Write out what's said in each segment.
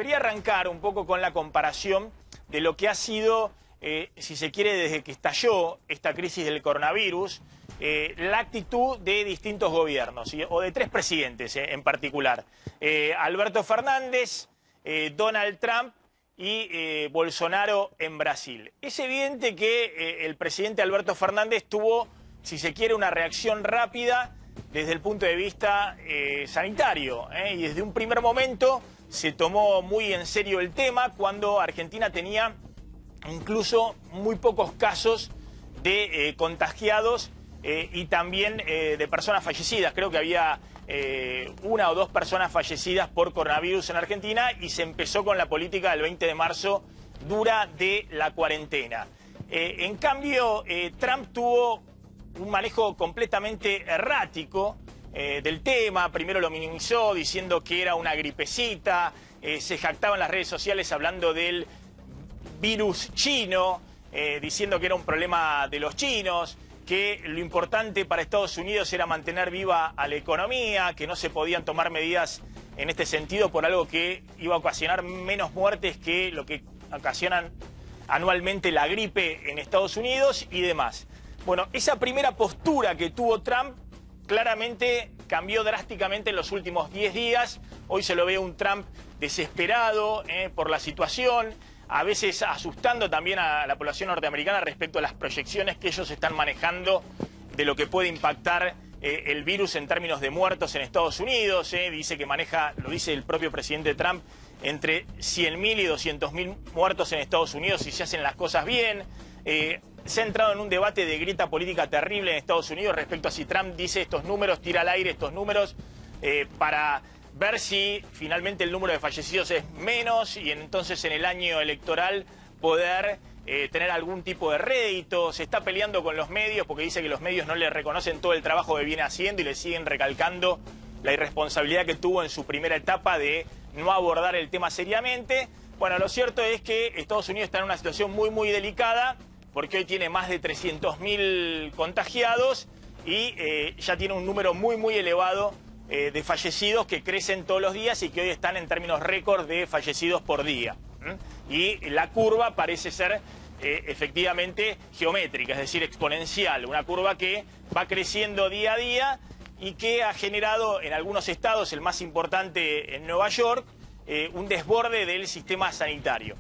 Quería arrancar un poco con la comparación de lo que ha sido, si se quiere, desde que estalló esta crisis del coronavirus, la actitud de distintos gobiernos, o de tres presidentes en particular. Alberto Fernández, Donald Trump y Bolsonaro en Brasil. Es evidente que el presidente Alberto Fernández tuvo, si se quiere, una reacción rápida desde el punto de vista sanitario, y desde un primer momento se tomó muy en serio el tema cuando Argentina tenía incluso muy pocos casos de contagiados y también de personas fallecidas. Creo que había una o dos personas fallecidas por coronavirus en Argentina y se empezó con la política del 20 de marzo dura de la cuarentena. En cambio, Trump tuvo un manejo completamente errático del tema. Primero lo minimizó diciendo que era una gripecita, se jactaba en las redes sociales hablando del virus chino, diciendo que era un problema de los chinos, que lo importante para Estados Unidos era mantener viva a la economía, que no se podían tomar medidas en este sentido por algo que iba a ocasionar menos muertes que lo que ocasionan anualmente la gripe en Estados Unidos y demás. Bueno, esa primera postura que tuvo Trump claramente cambió drásticamente en los últimos 10 días. Hoy se lo ve un Trump desesperado por la situación, a veces asustando también a la población norteamericana respecto a las proyecciones que ellos están manejando de lo que puede impactar el virus en términos de muertos en Estados Unidos. Dice que maneja, lo dice el propio presidente Trump, entre 100.000 y 200.000 muertos en Estados Unidos si se hacen las cosas bien. Se ha entrado en un debate de grieta política terrible en Estados Unidos respecto a si Trump dice estos números, tira al aire estos números para ver si finalmente el número de fallecidos es menos y entonces en el año electoral poder tener algún tipo de rédito. Se está peleando con los medios porque dice que los medios no le reconocen todo el trabajo que viene haciendo y le siguen recalcando la irresponsabilidad que tuvo en su primera etapa de no abordar el tema seriamente. Bueno, lo cierto es que Estados Unidos está en una situación muy delicada porque hoy tiene más de 300.000 contagiados y ya tiene un número muy elevado de fallecidos que crecen todos los días y que hoy están en términos récord de fallecidos por día. Y la curva parece ser efectivamente geométrica, es decir, exponencial, una curva que va creciendo día a día y que ha generado en algunos estados, el más importante en Nueva York, un desborde del sistema sanitario.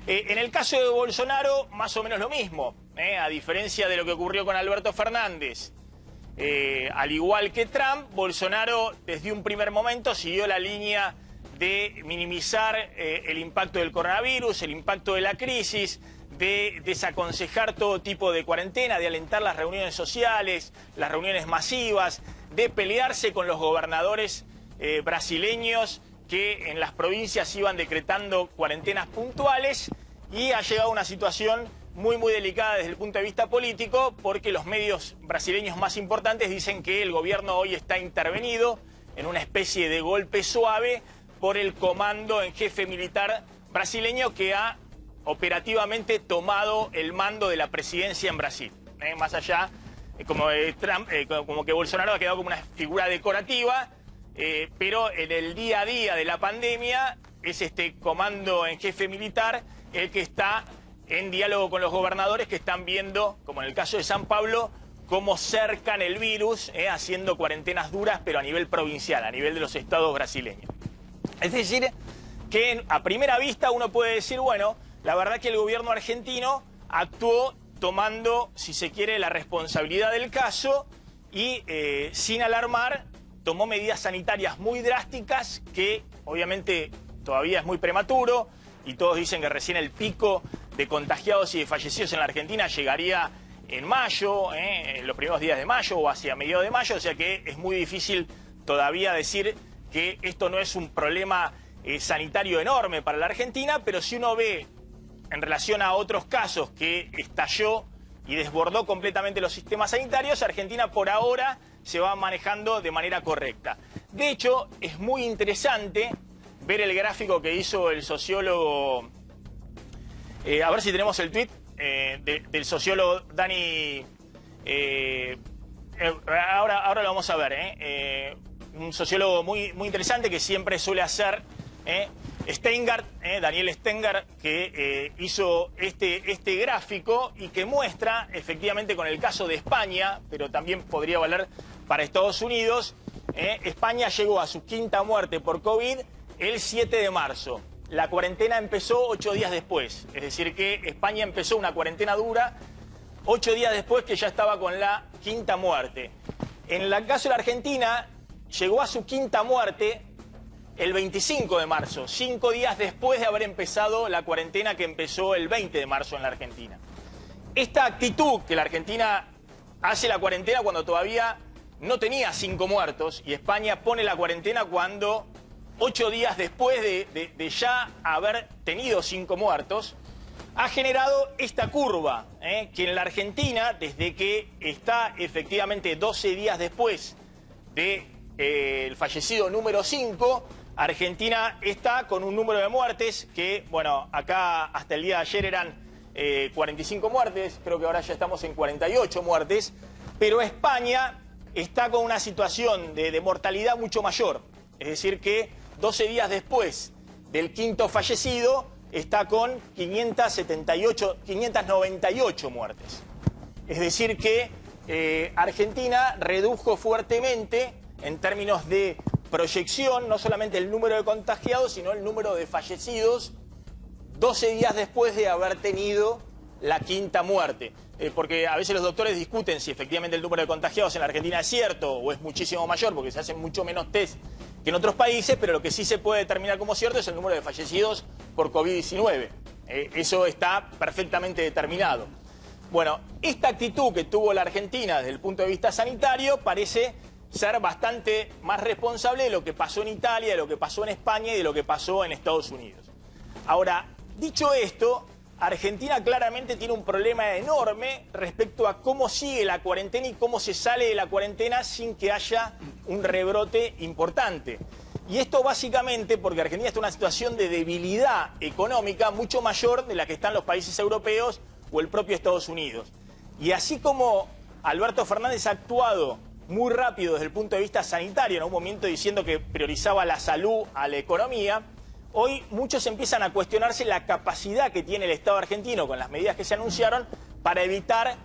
En el caso de Bolsonaro, más o menos lo mismo, a diferencia de lo que ocurrió con Alberto Fernández. Al igual que Trump, Bolsonaro desde un primer momento siguió la línea de minimizar el impacto del coronavirus, el impacto de la crisis, de desaconsejar todo tipo de cuarentena, de alentar las reuniones sociales, las reuniones masivas, de pelearse con los gobernadores brasileños que en las provincias iban decretando cuarentenas puntuales, y ha llegado a una situación muy delicada desde el punto de vista político porque los medios brasileños más importantes dicen que el gobierno hoy está intervenido en una especie de golpe suave por el comando en jefe militar brasileño que ha operativamente tomado el mando de la presidencia en Brasil. Más allá, como que Bolsonaro ha quedado como una figura decorativa, pero en el día a día de la pandemia es este comando en jefe militar el que está en diálogo con los gobernadores que están viendo, como en el caso de San Pablo, cómo cercan el virus, haciendo cuarentenas duras, pero a nivel provincial, a nivel de los estados brasileños. Es decir, que a primera vista uno puede decir, bueno, la verdad que el gobierno argentino actuó tomando, si se quiere, la responsabilidad del caso y sin alarmar, tomó medidas sanitarias muy drásticas que obviamente todavía es muy prematuro y todos dicen que recién el pico de contagiados y de fallecidos en la Argentina llegaría en mayo, en los primeros días de mayo o hacia mediados de mayo, o sea que es muy difícil todavía decir que esto no es un problema sanitario enorme para la Argentina, pero si uno ve en relación a otros casos que estalló y desbordó completamente los sistemas sanitarios, Argentina por ahora se va manejando de manera correcta. De hecho, es muy interesante ver el gráfico que hizo el sociólogo, a ver si tenemos el tweet del sociólogo Dani, ahora lo vamos a ver, un sociólogo muy interesante que siempre suele hacer Steingart, Daniel Steingart, que hizo este gráfico y que muestra, efectivamente, con el caso de España, pero también podría valer para Estados Unidos, España llegó a su quinta muerte por COVID el 7 de marzo. La cuarentena empezó 8 días después, es decir que España empezó una cuarentena dura 8 días después que ya estaba con la quinta muerte. En el caso de la Argentina, llegó a su quinta muerte el 25 de marzo, 5 días después de haber empezado la cuarentena que empezó el 20 de marzo en la Argentina. Esta actitud que la Argentina hace la cuarentena cuando todavía no tenía 5 muertos y España pone la cuarentena cuando 8 días después de ya haber tenido 5 muertos, ha generado esta curva, que en la Argentina, desde que está efectivamente 12 días después del fallecido número 5, Argentina está con un número de muertes que, bueno, acá hasta el día de ayer eran 45 muertes, creo que ahora ya estamos en 48 muertes, pero España está con una situación de mortalidad mucho mayor, es decir que 12 días después del quinto fallecido está con 598 muertes. Es decir que Argentina redujo fuertemente en términos de proyección, no solamente el número de contagiados, sino el número de fallecidos 12 días después de haber tenido la quinta muerte. Porque a veces los doctores discuten si efectivamente el número de contagiados en la Argentina es cierto o es muchísimo mayor, porque se hacen mucho menos test que en otros países, pero lo que sí se puede determinar como cierto es el número de fallecidos por COVID-19. Eso está perfectamente determinado. Bueno, esta actitud que tuvo la Argentina desde el punto de vista sanitario parece ser bastante más responsable de lo que pasó en Italia, de lo que pasó en España y de lo que pasó en Estados Unidos. Ahora, dicho esto, Argentina claramente tiene un problema enorme respecto a cómo sigue la cuarentena y cómo se sale de la cuarentena sin que haya un rebrote importante. Y esto básicamente porque Argentina está en una situación de debilidad económica mucho mayor de la que están los países europeos o el propio Estados Unidos. Y así como Alberto Fernández ha actuado muy rápido desde el punto de vista sanitario, en un momento diciendo que priorizaba la salud a la economía, hoy muchos empiezan a cuestionarse la capacidad que tiene el Estado argentino con las medidas que se anunciaron para evitar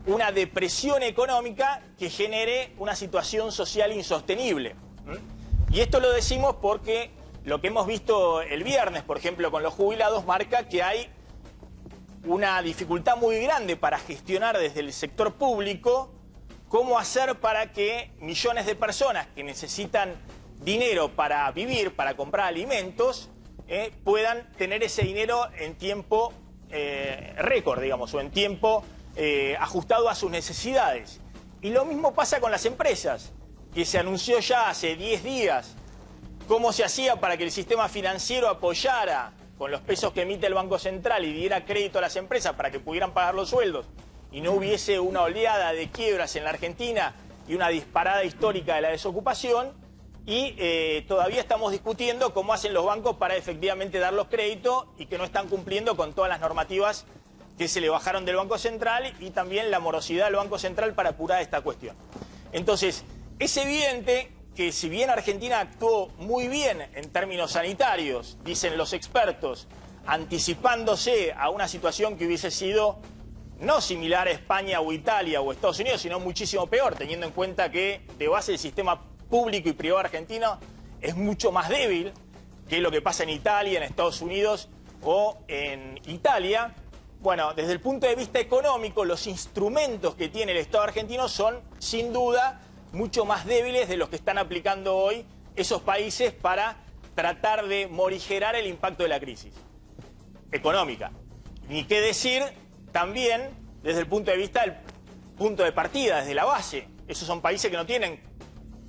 una depresión económica que genere una situación social insostenible. Y esto lo decimos porque lo que hemos visto el viernes, por ejemplo, con los jubilados, marca que hay una dificultad muy grande para gestionar desde el sector público cómo hacer para que millones de personas que necesitan dinero para vivir, para comprar alimentos, puedan tener ese dinero en tiempo récord, digamos, o en tiempo ajustado a sus necesidades. Y lo mismo pasa con las empresas, que se anunció ya hace 10 días cómo se hacía para que el sistema financiero apoyara con los pesos que emite el Banco Central y diera crédito a las empresas para que pudieran pagar los sueldos y no hubiese una oleada de quiebras en la Argentina y una disparada histórica de la desocupación. Y todavía estamos discutiendo cómo hacen los bancos para efectivamente dar los créditos y que no están cumpliendo con todas las normativas que se le bajaron del Banco Central y también la morosidad del Banco Central para apurar esta cuestión. Entonces, es evidente que si bien Argentina actuó muy bien en términos sanitarios, dicen los expertos, anticipándose a una situación que hubiese sido no similar a España o Italia o Estados Unidos, sino muchísimo peor, teniendo en cuenta que de base el sistema público y privado argentino es mucho más débil que lo que pasa en Italia, en Estados Unidos o en Italia. Bueno, desde el punto de vista económico, los instrumentos que tiene el Estado argentino son, sin duda, mucho más débiles de los que están aplicando hoy esos países para tratar de morigerar el impacto de la crisis económica. Ni qué decir también desde el punto de vista del punto de partida, desde la base. Esos son países que no tienen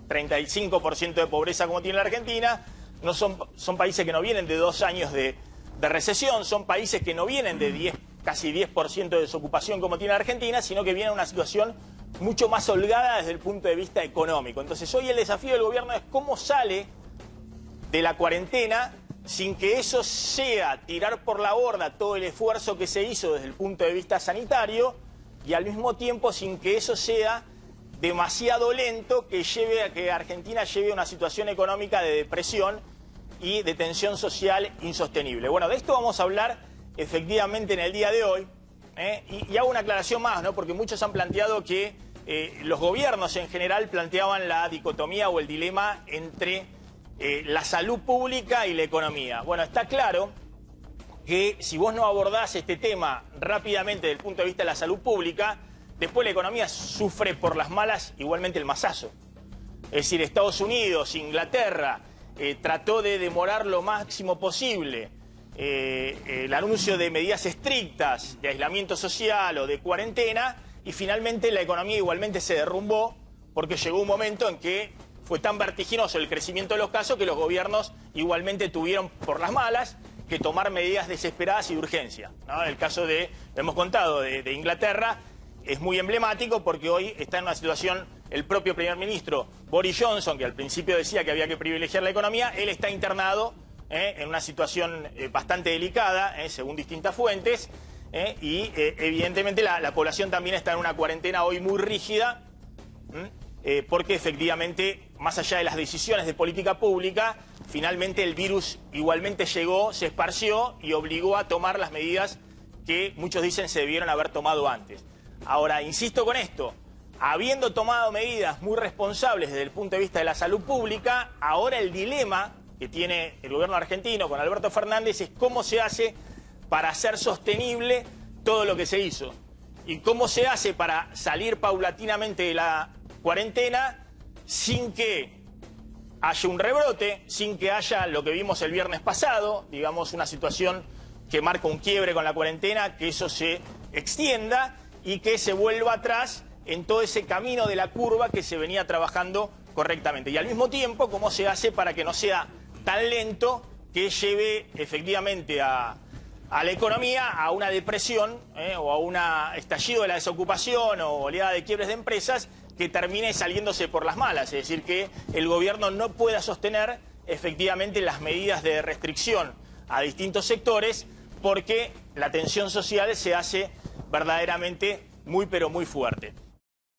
35% de pobreza como tiene la Argentina, son países que no vienen de 2 años de recesión, son países que no vienen de casi 10% de desocupación como tiene la Argentina, sino que vienen a una situación mucho más holgada desde el punto de vista económico. Entonces hoy el desafío del gobierno es cómo sale de la cuarentena sin que eso sea tirar por la borda todo el esfuerzo que se hizo desde el punto de vista sanitario y al mismo tiempo sin que eso sea demasiado lento que lleve a que Argentina lleve a una situación económica de depresión y de tensión social insostenible. Bueno, de esto vamos a hablar efectivamente en el día de hoy, y hago una aclaración más, ¿no? Porque muchos han planteado que los gobiernos en general planteaban la dicotomía o el dilema entre la salud pública y la economía. Bueno, está claro que si vos no abordás este tema rápidamente desde el punto de vista de la salud pública, después la economía sufre por las malas igualmente el mazazo. Es decir, Estados Unidos, Inglaterra, trató de demorar lo máximo posible el anuncio de medidas estrictas de aislamiento social o de cuarentena, y finalmente la economía igualmente se derrumbó porque llegó un momento en que fue tan vertiginoso el crecimiento de los casos que los gobiernos igualmente tuvieron por las malas que tomar medidas desesperadas y de urgencia, ¿no? El caso hemos contado, de Inglaterra es muy emblemático porque hoy está en una situación el propio primer ministro Boris Johnson, que al principio decía que había que privilegiar la economía. Él está internado en una situación bastante delicada, según distintas fuentes, y evidentemente la población también está en una cuarentena hoy muy rígida, porque efectivamente, más allá de las decisiones de política pública, finalmente el virus igualmente llegó, se esparció y obligó a tomar las medidas que muchos dicen se debieron haber tomado antes. Ahora, insisto con esto, habiendo tomado medidas muy responsables desde el punto de vista de la salud pública, ahora el dilema que tiene el gobierno argentino con Alberto Fernández es cómo se hace para hacer sostenible todo lo que se hizo y cómo se hace para salir paulatinamente de la cuarentena sin que haya un rebrote, sin que haya lo que vimos el viernes pasado, digamos una situación que marca un quiebre con la cuarentena, que eso se extienda y que se vuelva atrás en todo ese camino de la curva que se venía trabajando correctamente. Y al mismo tiempo, cómo se hace para que no sea tan lento que lleve efectivamente a la economía a una depresión o a un estallido de la desocupación o oleada de quiebres de empresas que termine saliéndose por las malas. Es decir, que el gobierno no pueda sostener efectivamente las medidas de restricción a distintos sectores porque la tensión social se hace verdaderamente muy pero muy fuerte.